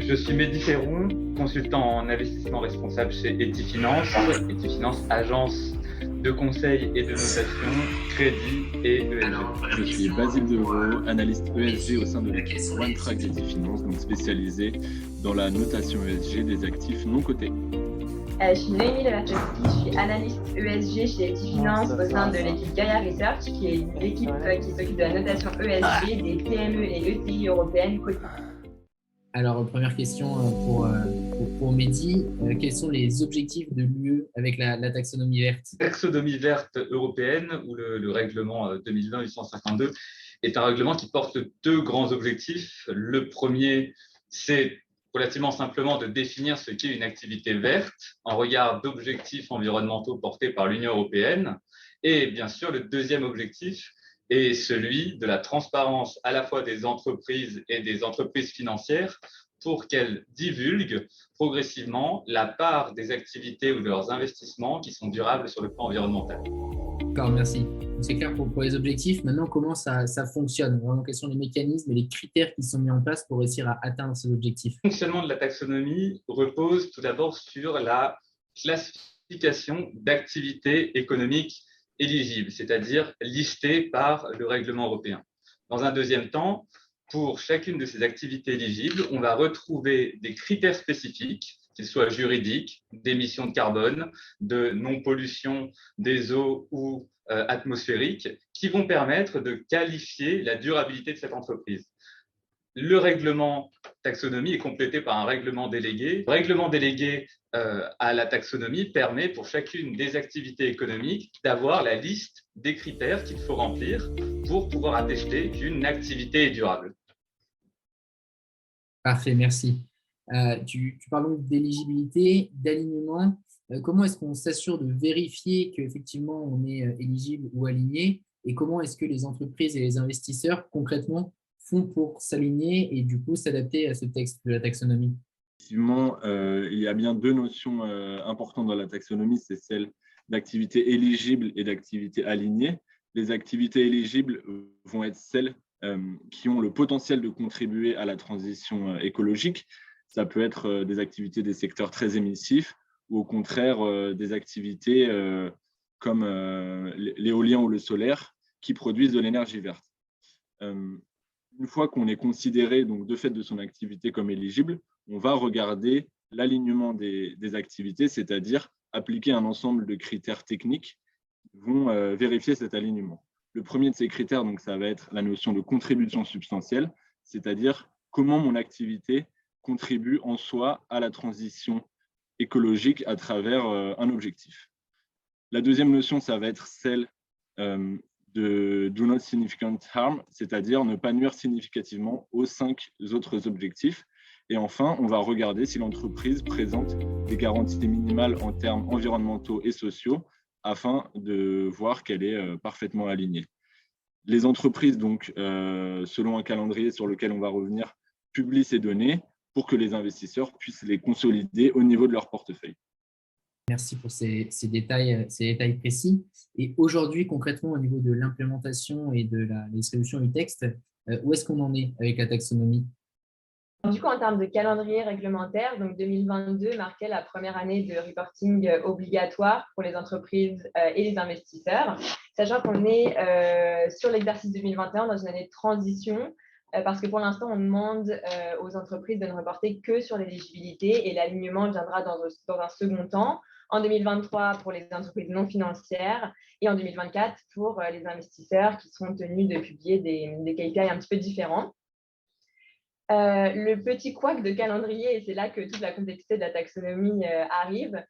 Je suis Mehdi Ferron, consultant en investissement responsable chez Etifinance. Etifinance, agence de conseil et de notation, crédit et ESG. Je suis Basile Deveau, analyste ESG au sein de l'équipe OneTrack d'Etifinance, donc spécialisé dans la notation ESG des actifs non cotés. Je suis Noémie Leverchowski, je suis analyste ESG chez Etifinance au sein de l'équipe Gaia Research, qui est l'équipe qui s'occupe de la notation ESG des PME et ETI européennes cotées. Alors, première question pour Mehdi. Quels sont les objectifs de l'UE avec la taxonomie verte? La taxonomie verte européenne, ou le règlement 2020-852, est un règlement qui porte deux grands objectifs. Le premier, c'est relativement simplement de définir ce qu'est une activité verte en regard d'objectifs environnementaux portés par l'Union européenne. Et bien sûr, le deuxième objectif est celui de la transparence à la fois des entreprises et des entreprises financières pour qu'elles divulguent progressivement la part des activités ou de leurs investissements qui sont durables sur le plan environnemental. D'accord, merci. C'est clair pour les objectifs. Maintenant, comment ça fonctionne? Vraiment, quels sont les mécanismes et les critères qui sont mis en place pour réussir à atteindre ces objectifs? Le fonctionnement de la taxonomie repose tout d'abord sur la classification d'activités économiques éligibles, c'est-à-dire listées par le règlement européen. Dans un deuxième temps, pour chacune de ces activités éligibles, on va retrouver des critères spécifiques, qu'ils soient juridiques, d'émissions de carbone, de non-pollution des eaux ou atmosphériques, qui vont permettre de qualifier la durabilité de cette entreprise. Le règlement taxonomie est complété par un règlement délégué. Le règlement délégué à la taxonomie permet pour chacune des activités économiques d'avoir la liste des critères qu'il faut remplir pour pouvoir attester qu'une activité est durable. Parfait, merci. Tu parles donc d'éligibilité, d'alignement. Comment est-ce qu'on s'assure de vérifier qu'effectivement on est éligible ou aligné, et comment est-ce que les entreprises et les investisseurs concrètement font pour s'aligner et du coup s'adapter à ce texte de la taxonomie? Effectivement, il y a bien deux notions importantes dans la taxonomie, c'est celle d'activité éligible et d'activité alignée. Les activités éligibles vont être celles qui ont le potentiel de contribuer à la transition écologique. Ça peut être des activités des secteurs très émissifs ou au contraire des activités comme l'éolien ou le solaire qui produisent de l'énergie verte. Une fois qu'on est considéré donc, de fait de son activité comme éligible, on va regarder l'alignement des activités, c'est-à-dire appliquer un ensemble de critères techniques qui vont vérifier cet alignement. Le premier de ces critères, donc, ça va être la notion de contribution substantielle, c'est-à-dire comment mon activité contribue en soi à la transition écologique à travers un objectif. La deuxième notion, ça va être celle de do not significant harm, c'est-à-dire ne pas nuire significativement aux 5 autres objectifs. Et enfin, on va regarder si l'entreprise présente des garanties minimales en termes environnementaux et sociaux afin de voir qu'elle est parfaitement alignée. Les entreprises, donc, selon un calendrier sur lequel on va revenir, publient ces données pour que les investisseurs puissent les consolider au niveau de leur portefeuille. Merci pour ces détails précis. Et aujourd'hui, concrètement, au niveau de l'implémentation et de la distribution du texte, où est-ce qu'on en est avec la taxonomie? Du coup, en termes de calendrier réglementaire, donc 2022 marquait la première année de reporting obligatoire pour les entreprises et les investisseurs, sachant qu'on est sur l'exercice 2021 dans une année de transition, parce que pour l'instant, on demande aux entreprises de ne reporter que sur l'éligibilité et l'alignement viendra dans un second temps, en 2023 pour les entreprises non financières et en 2024 pour les investisseurs qui seront tenus de publier des KPI un petit peu différents. Le petit couac de calendrier, et c'est là que toute la complexité de la taxonomie arrive,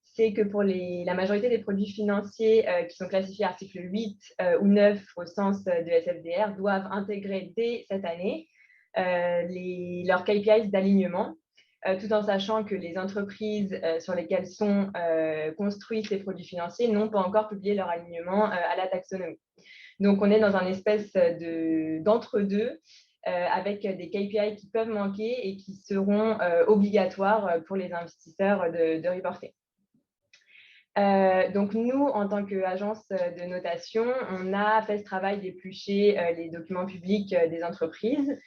c'est que pour la majorité des produits financiers qui sont classifiés article 8 ou 9 au sens de SFDR doivent intégrer dès cette année leurs KPIs d'alignement, tout en sachant que les entreprises sur lesquelles sont construits ces produits financiers n'ont pas encore publié leur alignement à la taxonomie. Donc, on est dans un espèce d'entre-deux avec des KPI qui peuvent manquer et qui seront obligatoires pour les investisseurs de reporter. Donc, nous, en tant qu'agence de notation, on a fait ce travail d'éplucher les documents publics des entreprises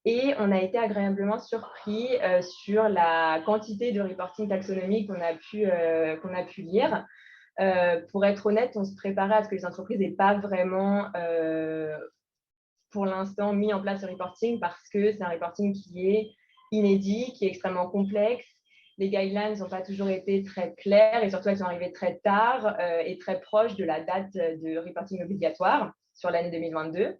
Et on a été agréablement surpris sur la quantité de reporting taxonomique qu'on a pu lire. Pour être honnête, on se préparait à ce que les entreprises n'aient pas vraiment, pour l'instant, mis en place ce reporting parce que c'est un reporting qui est inédit, qui est extrêmement complexe. Les guidelines n'ont pas toujours été très claires et surtout, elles sont arrivées très tard et très proches de la date de reporting obligatoire sur l'année 2022.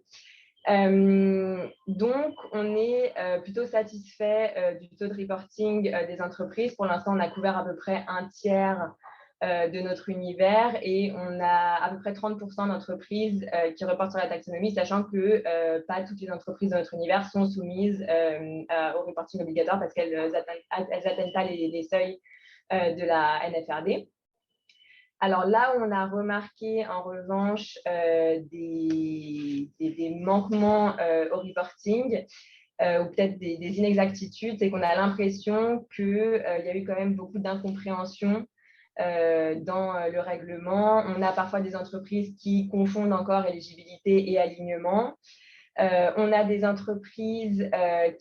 Donc, on est plutôt satisfait du taux de reporting des entreprises. Pour l'instant, on a couvert à peu près un tiers de notre univers et on a à peu près 30% d'entreprises qui reportent sur la taxonomie, sachant que pas toutes les entreprises de notre univers sont soumises au reporting obligatoire parce qu'elles n'atteignent pas les seuils de la NFRD. Alors là où on a remarqué en revanche des manquements au reporting ou peut-être des inexactitudes, c'est qu'on a l'impression qu'il y a eu quand même beaucoup d'incompréhension dans le règlement. On a parfois des entreprises qui confondent encore éligibilité et alignement. On a des entreprises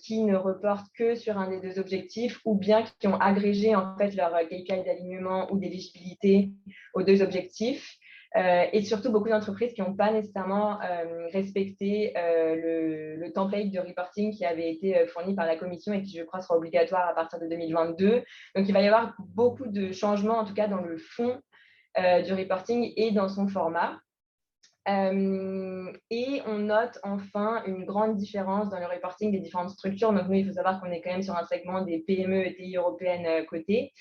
qui ne reportent que sur un des deux objectifs ou bien qui ont agrégé en fait leur KPI d'alignement ou d'éligibilité aux deux objectifs. Et surtout, beaucoup d'entreprises qui n'ont pas nécessairement respecté le template de reporting qui avait été fourni par la commission et qui, je crois, sera obligatoire à partir de 2022. Donc, il va y avoir beaucoup de changements, en tout cas dans le fond du reporting et dans son format. Et on note enfin une grande différence dans le reporting des différentes structures. Donc, nous, il faut savoir qu'on est quand même sur un segment des PME et TI européennes cotées.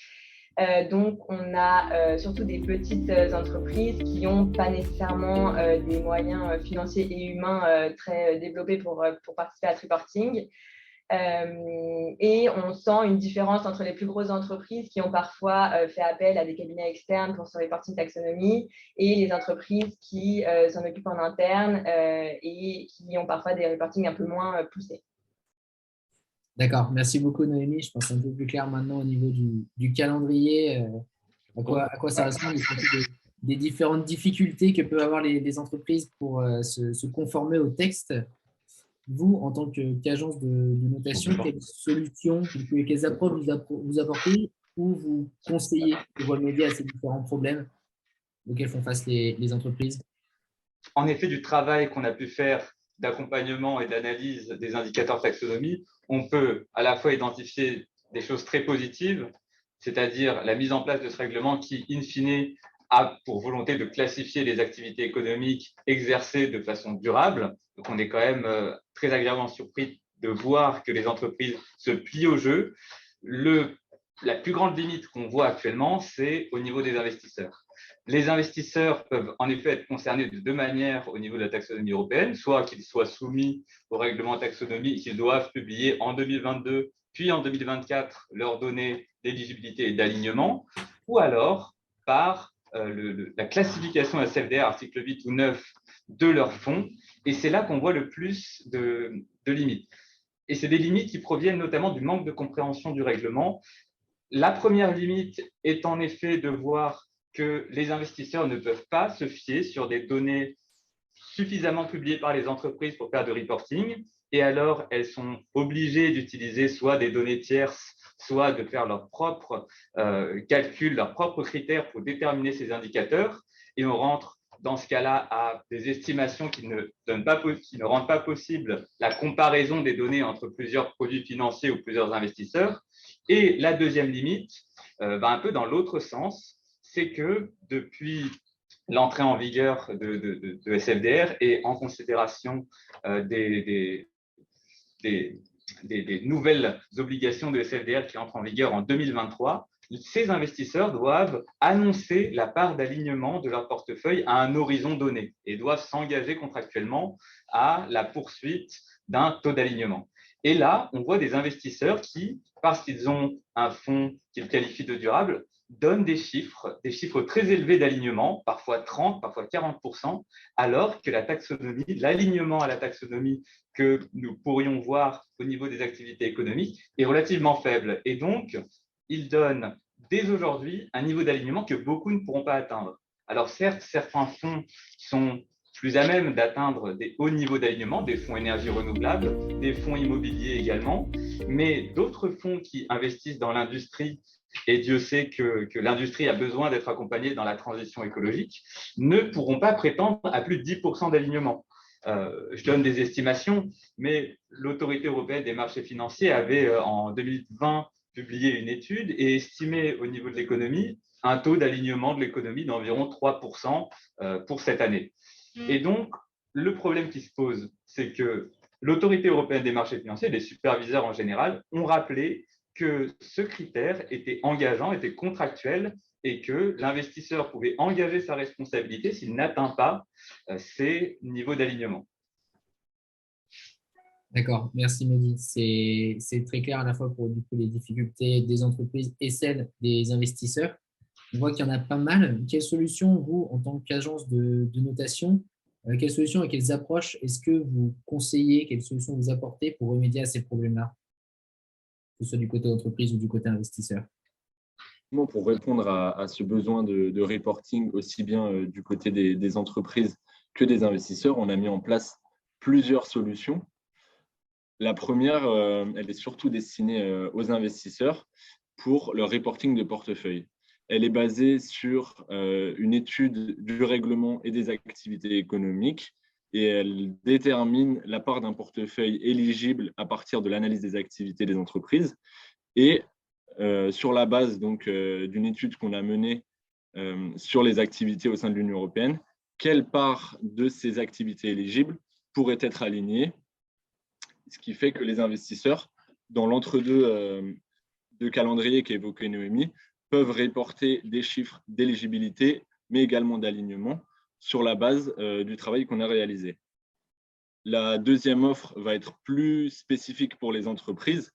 Donc, on a surtout des petites entreprises qui n'ont pas nécessairement des moyens financiers et humains très développés pour participer à ce reporting. Et on sent une différence entre les plus grosses entreprises qui ont parfois fait appel à des cabinets externes pour ce reporting taxonomie et les entreprises qui s'en occupent en interne et qui ont parfois des reportings un peu moins poussés. D'accord, merci beaucoup Noémie. Je pense que c'est un peu plus clair maintenant au niveau du calendrier, à quoi ça ressemble et surtout des différentes difficultés que peuvent avoir les entreprises pour se conformer au texte. Vous, en tant qu'agence de notation, quelles solutions, quelles approches vous apportez ou vous conseillez pour remédier à ces différents problèmes auxquels font face les entreprises? En effet, du travail qu'on a pu faire d'accompagnement et d'analyse des indicateurs taxonomie, on peut à la fois identifier des choses très positives, c'est-à-dire la mise en place de ce règlement qui, in fine, a pour volonté de classifier les activités économiques exercées de façon durable. Donc, on est quand même très agréablement surpris de voir que les entreprises se plient au jeu. La plus grande limite qu'on voit actuellement, c'est au niveau des investisseurs. Les investisseurs peuvent en effet être concernés de deux manières au niveau de la taxonomie européenne, soit qu'ils soient soumis au règlement taxonomie et qu'ils doivent publier en 2022, puis en 2024 leurs données d'éligibilité et d'alignement, ou alors par la classification SFDR, article 8 ou 9 de leurs fonds. Et c'est là qu'on voit le plus de limites. Et c'est des limites qui proviennent notamment du manque de compréhension du règlement. La première limite est en effet de voir que les investisseurs ne peuvent pas se fier sur des données suffisamment publiées par les entreprises pour faire de reporting. Et alors, elles sont obligées d'utiliser soit des données tierces, soit de faire leurs propres calculs, leurs propres critères pour déterminer ces indicateurs. Et on rentre dans ce cas-là à des estimations qui ne rendent pas possible la comparaison des données entre plusieurs produits financiers ou plusieurs investisseurs. Et la deuxième limite, un peu dans l'autre sens, c'est que depuis l'entrée en vigueur de SFDR et en considération des nouvelles obligations de SFDR qui entrent en vigueur en 2023, ces investisseurs doivent annoncer la part d'alignement de leur portefeuille à un horizon donné et doivent s'engager contractuellement à la poursuite d'un taux d'alignement. Et là, on voit des investisseurs qui, parce qu'ils ont un fonds qu'ils qualifient de durable, donnent des chiffres très élevés d'alignement, parfois 30, parfois 40%, alors que la taxonomie, l'alignement à la taxonomie que nous pourrions voir au niveau des activités économiques est relativement faible. Et donc, ils donnent dès aujourd'hui un niveau d'alignement que beaucoup ne pourront pas atteindre. Alors certes, certains fonds sont plus à même d'atteindre des hauts niveaux d'alignement, des fonds énergie renouvelable, des fonds immobiliers également, mais d'autres fonds qui investissent dans l'industrie, et Dieu sait que l'industrie a besoin d'être accompagnée dans la transition écologique, ne pourront pas prétendre à plus de 10% d'alignement. Je donne des estimations, mais l'Autorité européenne des marchés financiers avait en 2020 publié une étude et estimé au niveau de l'économie un taux d'alignement de l'économie d'environ 3% pour cette année. Et donc, le problème qui se pose, c'est que l'Autorité européenne des marchés financiers, les superviseurs en général, ont rappelé que ce critère était engageant, était contractuel et que l'investisseur pouvait engager sa responsabilité s'il n'atteint pas ces niveaux d'alignement. D'accord, merci Mehdi. C'est très clair à la fois pour du coup, les difficultés des entreprises et celles des investisseurs. On voit qu'il y en a pas mal. Quelles solutions, vous, en tant qu'agence de notation, quelles solutions et quelles approches est-ce que vous conseillez, quelles solutions vous apportez pour remédier à ces problèmes-là, que ce soit du côté entreprise ou du côté investisseur? Pour répondre à ce besoin de reporting, aussi bien du côté des entreprises que des investisseurs, on a mis en place plusieurs solutions. La première, elle est surtout destinée aux investisseurs pour leur reporting de portefeuille. Elle est basée sur une étude du règlement et des activités économiques et elle détermine la part d'un portefeuille éligible à partir de l'analyse des activités des entreprises. Et sur la base d'une étude qu'on a menée sur les activités au sein de l'Union européenne, quelle part de ces activités éligibles pourrait être alignée, ce qui fait que les investisseurs, dans l'entre-deux de calendrier qu'évoquait Noémie, peuvent reporter des chiffres d'éligibilité, mais également d'alignement sur la base du travail qu'on a réalisé. La deuxième offre va être plus spécifique pour les entreprises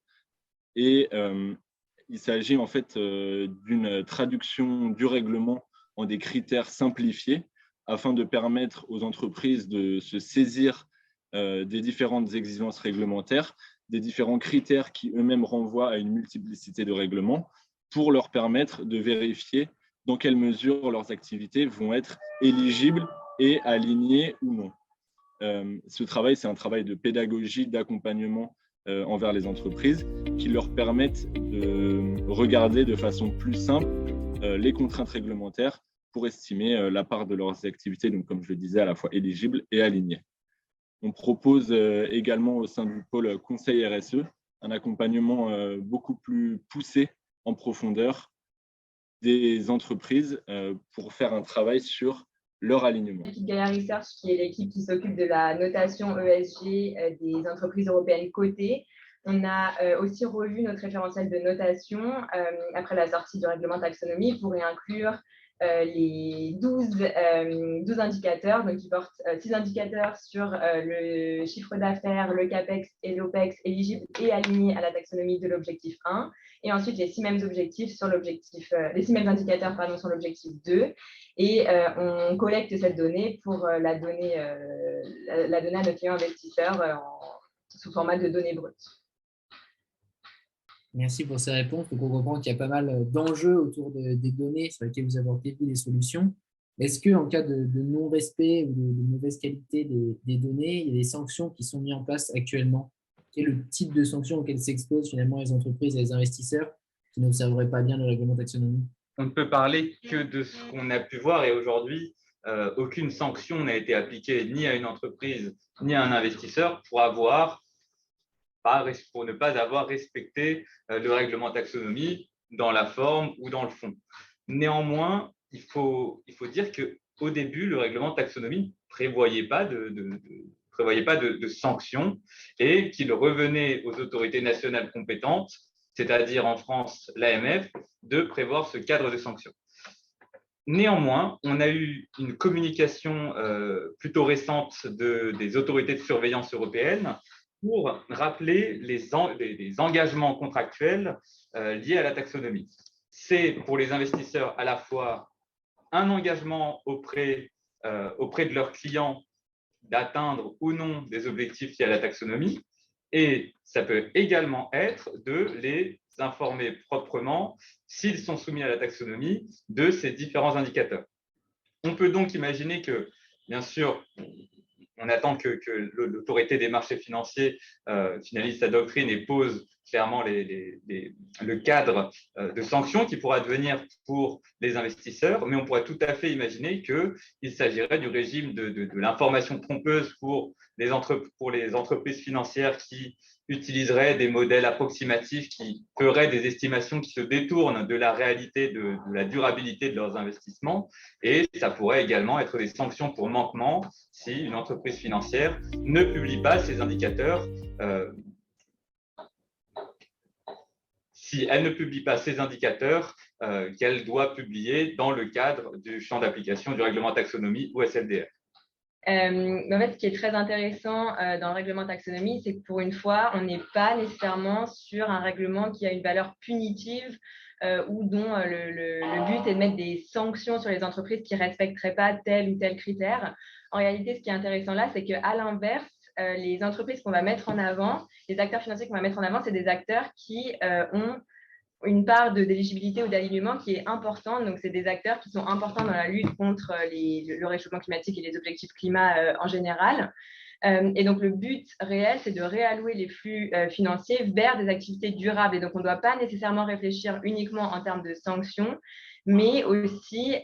et il s'agit en fait d'une traduction du règlement en des critères simplifiés afin de permettre aux entreprises de se saisir des différentes exigences réglementaires, des différents critères qui eux-mêmes renvoient à une multiplicité de règlements pour leur permettre de vérifier dans quelle mesure leurs activités vont être éligibles et alignées ou non. Ce travail, c'est un travail de pédagogie, d'accompagnement envers les entreprises qui leur permettent de regarder de façon plus simple les contraintes réglementaires pour estimer la part de leurs activités, donc comme je le disais, à la fois éligibles et alignées. On propose également au sein du pôle Conseil RSE un accompagnement beaucoup plus poussé en profondeur des entreprises pour faire un travail sur leur alignement. L'équipe Gaia Research, qui est l'équipe qui s'occupe de la notation ESG des entreprises européennes cotées, on a aussi revu notre référentiel de notation après la sortie du règlement taxonomie pour y inclure les 12 indicateurs, donc qui portent 6 indicateurs sur le chiffre d'affaires, le CAPEX et l'OPEX éligibles et alignés à la taxonomie de l'objectif 1, et ensuite les 6 mêmes objectifs sur l'objectif, les 6 mêmes indicateurs sur l'objectif 2, et on collecte cette donnée pour la donner à nos clients investisseurs sous format de données brutes. Merci pour ces réponses. Donc, on comprend qu'il y a pas mal d'enjeux autour des données sur lesquelles vous apportez des solutions. Est-ce qu'en cas de non-respect ou de mauvaise qualité des données, il y a des sanctions qui sont mises en place actuellement? Quel est le type de sanctions auxquelles s'exposent finalement les entreprises et les investisseurs qui n'observeraient pas bien le règlement taxonomie? On ne peut parler que de ce qu'on a pu voir et aujourd'hui, aucune sanction n'a été appliquée ni à une entreprise ni à un investisseur pour ne pas avoir respecté le règlement taxonomie dans la forme ou dans le fond. Néanmoins, il faut dire qu'au début, le règlement taxonomie ne prévoyait pas de sanctions et qu'il revenait aux autorités nationales compétentes, c'est-à-dire en France l'AMF, de prévoir ce cadre de sanctions. Néanmoins, on a eu une communication plutôt récente des autorités de surveillance européennes pour rappeler les engagements contractuels liés à la taxonomie. C'est pour les investisseurs à la fois un engagement auprès de leurs clients d'atteindre ou non des objectifs liés à la taxonomie, et ça peut également être de les informer proprement, s'ils sont soumis à la taxonomie, de ces différents indicateurs. On peut donc imaginer que bien sûr, on attend que l'autorité des marchés financiers finalise sa doctrine et pose clairement le cadre de sanctions qui pourra devenir pour les investisseurs, mais on pourrait tout à fait imaginer qu'il s'agirait du régime de l'information trompeuse pour les entreprises financières qui utiliseraient des modèles approximatifs qui feraient des estimations qui se détournent de la réalité de la durabilité de leurs investissements. Et ça pourrait également être des sanctions pour manquement si une entreprise financière ne publie pas ses indicateurs si elle ne publie pas ces indicateurs qu'elle doit publier dans le cadre du champ d'application du règlement taxonomie ou SFDR. En fait, ce qui est très intéressant dans le règlement taxonomie, c'est que pour une fois, on n'est pas nécessairement sur un règlement qui a une valeur punitive ou dont le but est de mettre des sanctions sur les entreprises qui ne respecteraient pas tel ou tel critère. En réalité, ce qui est intéressant là, c'est qu'à l'inverse, les entreprises qu'on va mettre en avant, les acteurs financiers qu'on va mettre en avant, c'est des acteurs qui ont une part d'éligibilité ou d'alignement qui est importante. Donc, c'est des acteurs qui sont importants dans la lutte contre le réchauffement climatique et les objectifs climat en général. Et donc, le but réel, c'est de réallouer les flux financiers vers des activités durables. Et donc, on ne doit pas nécessairement réfléchir uniquement en termes de sanctions, mais aussi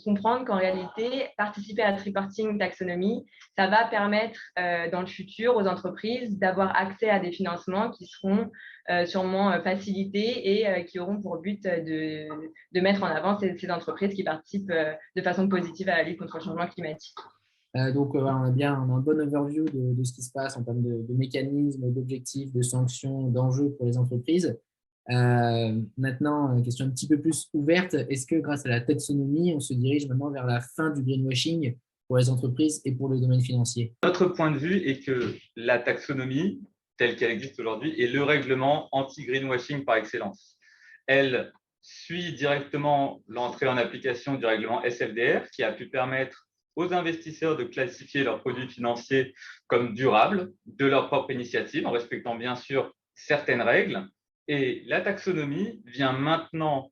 comprendre qu'en réalité, participer à la reporting taxonomie, ça va permettre dans le futur aux entreprises d'avoir accès à des financements qui seront sûrement facilités et qui auront pour but de mettre en avant ces entreprises qui participent de façon positive à la lutte contre le changement climatique. Donc, on a un bon overview de ce qui se passe en termes de mécanismes, d'objectifs, de sanctions, d'enjeux pour les entreprises. Maintenant, une question un petit peu plus ouverte. Est-ce que grâce à la taxonomie, on se dirige maintenant vers la fin du greenwashing pour les entreprises et pour le domaine financier? Notre point de vue est que la taxonomie, telle qu'elle existe aujourd'hui, est le règlement anti-greenwashing par excellence. Elle suit directement l'entrée en application du règlement SFDR qui a pu permettre aux investisseurs de classifier leurs produits financiers comme durables de leur propre initiative en respectant bien sûr certaines règles. Et la taxonomie vient maintenant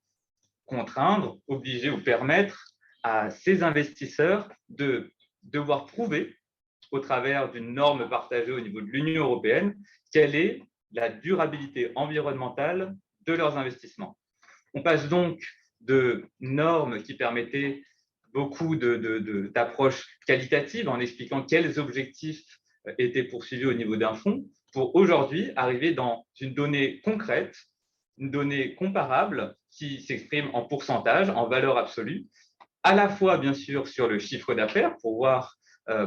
contraindre, obliger ou permettre à ces investisseurs de devoir prouver au travers d'une norme partagée au niveau de l'Union européenne quelle est la durabilité environnementale de leurs investissements. On passe donc de normes qui permettaient beaucoup d'approches qualitatives en expliquant quels objectifs étaient poursuivis au niveau d'un fonds pour aujourd'hui arriver dans une donnée concrète, une donnée comparable qui s'exprime en pourcentage, en valeur absolue, à la fois bien sûr sur le chiffre d'affaires pour voir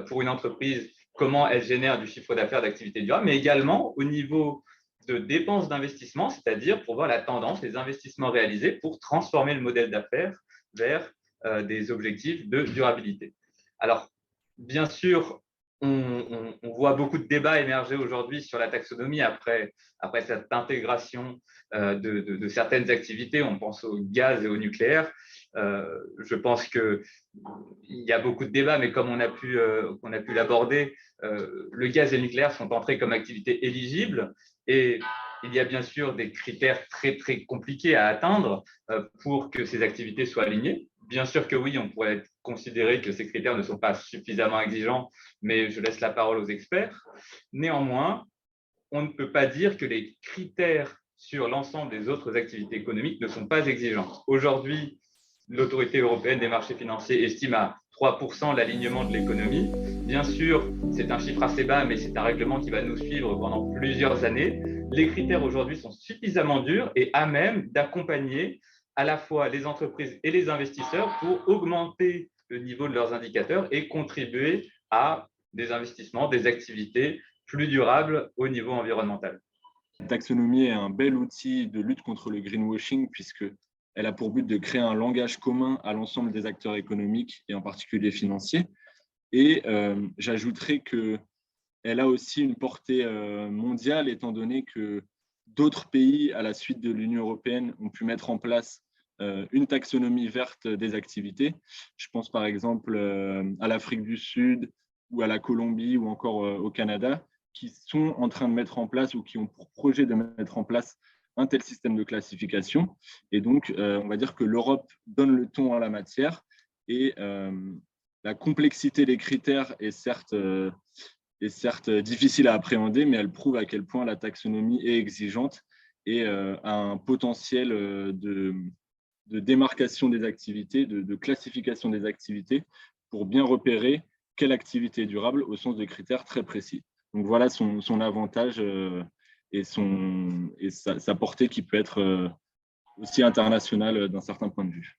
pour une entreprise comment elle génère du chiffre d'affaires d'activité durable, mais également au niveau de dépenses d'investissement, c'est-à-dire pour voir la tendance, les investissements réalisés pour transformer le modèle d'affaires vers des objectifs de durabilité. Alors, bien sûr, on voit beaucoup de débats émerger aujourd'hui sur la taxonomie après cette intégration de certaines activités. On pense au gaz et au nucléaire. Je pense qu'il y a beaucoup de débats, mais comme on a pu l'aborder, le gaz et le nucléaire sont entrés comme activités éligibles et il y a bien sûr des critères très, très compliqués à atteindre pour que ces activités soient alignées. Bien sûr que oui, on pourrait considérer que ces critères ne sont pas suffisamment exigeants, mais je laisse la parole aux experts. Néanmoins, on ne peut pas dire que les critères sur l'ensemble des autres activités économiques ne sont pas exigeants. Aujourd'hui, l'autorité européenne des marchés financiers estime à 3% l'alignement de l'économie. Bien sûr, c'est un chiffre assez bas, mais c'est un règlement qui va nous suivre pendant plusieurs années. Les critères aujourd'hui sont suffisamment durs et à même d'accompagner à la fois les entreprises et les investisseurs pour augmenter le niveau de leurs indicateurs et contribuer à des investissements, des activités plus durables au niveau environnemental. La taxonomie est un bel outil de lutte contre le greenwashing puisqu'elle a pour but de créer un langage commun à l'ensemble des acteurs économiques et en particulier financiers. Et j'ajouterais qu'elle a aussi une portée mondiale étant donné que d'autres pays, à la suite de l'Union européenne, ont pu mettre en place une taxonomie verte des activités. Je pense par exemple à l'Afrique du Sud ou à la Colombie ou encore au Canada, qui sont en train de mettre en place ou qui ont pour projet de mettre en place un tel système de classification. Et donc, on va dire que l'Europe donne le ton en la matière et la complexité des critères est certes difficile à appréhender, mais elle prouve à quel point la taxonomie est exigeante et a un potentiel de démarcation des activités, de classification des activités pour bien repérer quelle activité est durable au sens de critères très précis. Donc voilà son avantage et sa portée qui peut être aussi internationale d'un certain point de vue.